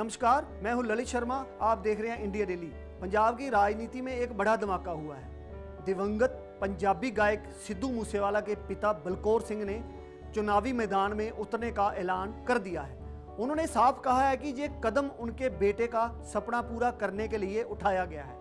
नमस्कार, मैं हूं ललित शर्मा। आप देख रहे हैं इंडिया डेली। पंजाब की राजनीति में एक बड़ा धमाका हुआ है। दिवंगत पंजाबी गायक सिद्धू मूसेवाला के पिता बलकौर सिंह ने चुनावी मैदान में उतरने का ऐलान कर दिया है। उन्होंने साफ कहा है कि ये कदम उनके बेटे का सपना पूरा करने के लिए उठाया गया है।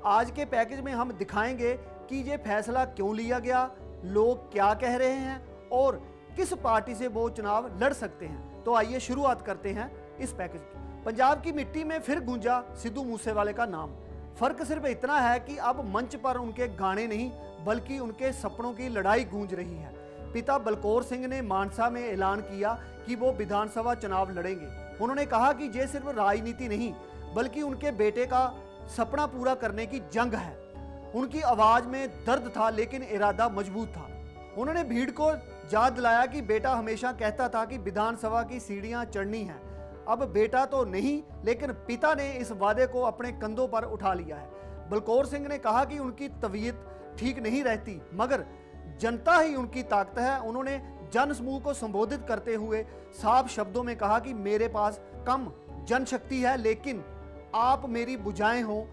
आज के पैकेज में हम दिखाएंगे कि ये फैसला क्यों लिया गया, लोग क्या कह रहे हैं और किस पार्टी से वो चुनाव लड़ सकते हैं। तो आइए शुरुआत करते हैं इस पैकेज की। पंजाब की मिट्टी में फिर गूंजा सिद्धू मूसेवाले का नाम। फर्क सिर्फ इतना है कि अब मंच पर उनके गाने नहीं बल्कि उनके सपनों की लड़ाई गूंज रही है। पिता बलकौर सिंह ने मानसा में ऐलान किया कि वो विधानसभा चुनाव लड़ेंगे। उन्होंने कहा कि ये सिर्फ राजनीति नहीं बल्कि उनके बेटे का सपना पूरा करने की जंग है। उनकी आवाज में दर्द था लेकिन इरादा मजबूत था। उन्होंने भीड़ को याद दिलाया कि बेटा हमेशा कहता था कि विधानसभा की सीढ़ियां चढ़नी है। अब बेटा तो नहीं लेकिन पिता ने इस वादे को अपने कंधों पर उठा लिया है। बलकौर सिंह ने कहा कि उनकी तबीयत ठीक नहीं रहती मगर जनता ही उनकी ताकत है। उन्होंने जन समूह को संबोधित करते हुए साफ शब्दों में कहा कि मेरे पास कम जनशक्ति है लेकिन आप मेरी बुझाएं हो,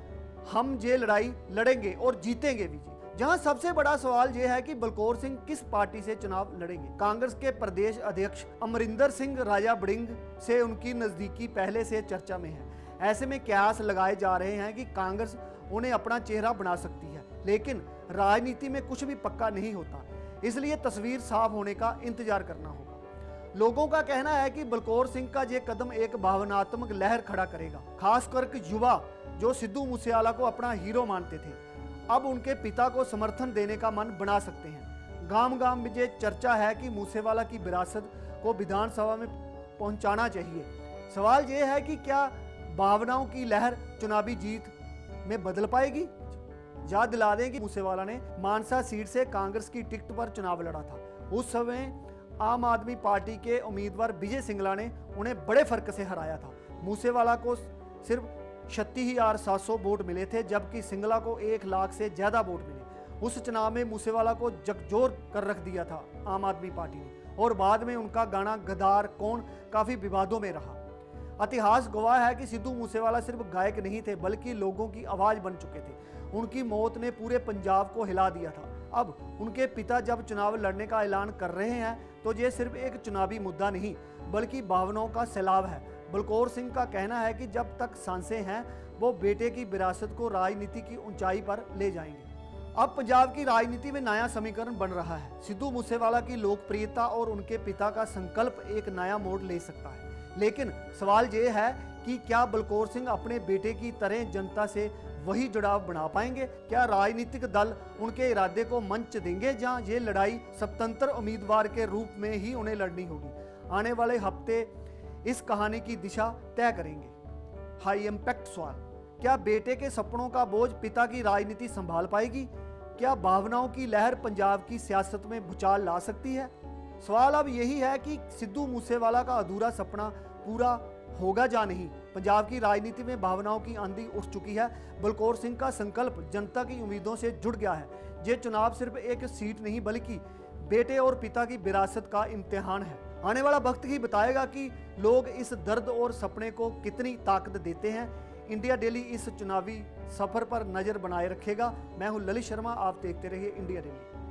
हम ये लड़ाई लड़ेंगे और जीतेंगे भी। जहां सबसे बड़ा सवाल यह है कि बलकौर सिंह किस पार्टी से चुनाव लड़ेंगे। कांग्रेस के प्रदेश अध्यक्ष अमरिंदर सिंह राजा बड़िंग से उनकी नजदीकी पहले से चर्चा में है। ऐसे में कयास लगाए जा रहे हैं कि कांग्रेस उन्हें अपना चेहरा बना सकती है, लेकिन राजनीति में कुछ भी पक्का नहीं होता, इसलिए तस्वीर साफ होने का इंतजार करना होगा। लोगों का कहना है कि बलकौर सिंह का यह कदम एक भावनात्मक लहर खड़ा करेगा, खासकर युवा जो सिद्धू मूसेवाला को अपना हीरो मानते थे अब उनके पिता को समर्थन देने का मन बना सकते हैं। गांव गांव में ये चर्चा है कि मूसेवाला की विरासत को विधानसभा में पहुंचाना चाहिए। सवाल ये है कि क्या भावनाओं की लहर चुनावी जीत में बदल पाएगी। याद दिला दें कि मूसेवाला ने मानसा सीट से कांग्रेस की टिकट पर चुनाव लड़ा था। उस समय आम आदमी पार्टी के उम्मीदवार विजय सिंगला ने उन्हें बड़े फर्क से हराया था। मूसेवाला को सिर्फ 36,700 वोट मिले थे जबकि सिंगला को 1 लाख से ज्यादा वोट मिले। उस चुनाव में मूसेवाला को जगजोर कर रख दिया था आम आदमी पार्टी ने और बाद में उनका गाना गद्दार कौन काफी विवादों में रहा। इतिहास गवाह है कि सिद्धू मूसेवाला सिर्फ गायक नहीं थे बल्कि लोगों की आवाज बन चुके थे। उनकी मौत ने पूरे पंजाब को हिला दिया था। अब उनके पिता जब चुनाव लड़ने का ऐलान कर रहे हैं तो ये सिर्फ एक चुनावी मुद्दा नहीं बल्कि भावनाओं का सैलाब है। बलकौर सिंह का कहना है कि जब तक सांसें हैं वो बेटे की विरासत को राजनीति की ऊंचाई पर ले जाएंगे। अब पंजाब की राजनीति में नया समीकरण बन रहा है। सिद्धू मूसेवाला की लोकप्रियता और उनके पिता का संकल्प एक नया मोड़ ले सकता है, लेकिन सवाल ये है कि क्या बलकौर सिंह अपने बेटे की तरह जनता से वही जुड़ाव बना पाएंगे। क्या राजनीतिक दल उनके इरादे को मंच देंगे जहां ये लड़ाई स्वतंत्र उम्मीदवार के रूप में ही उन्हें लड़नी होगी। आने वाले हफ्ते इस कहानी की दिशा तय करेंगे। हाई इम्पैक्ट सवाल, क्या बेटे के सपनों का बोझ पिता की राजनीति संभाल पाएगी। क्या भावनाओं की लहर पंजाब की सियासत में भूचाल ला सकती है। सवाल अब यही है कि सिद्धू मूसेवाला का अधूरा सपना पूरा होगा या नहीं। पंजाब की राजनीति में भावनाओं की आंधी उठ चुकी है। बलकौर सिंह का संकल्प जनता की उम्मीदों से जुड़ गया है। ये चुनाव सिर्फ एक सीट नहीं बल्कि बेटे और पिता की विरासत का इम्तिहान है। आने वाला वक्त ही बताएगा कि लोग इस दर्द और सपने को कितनी ताकत देते हैं। इंडिया डेली इस चुनावी सफर पर नजर बनाए रखेगा। मैं हूं ललित शर्मा, आप देखते रहिए इंडिया डेली।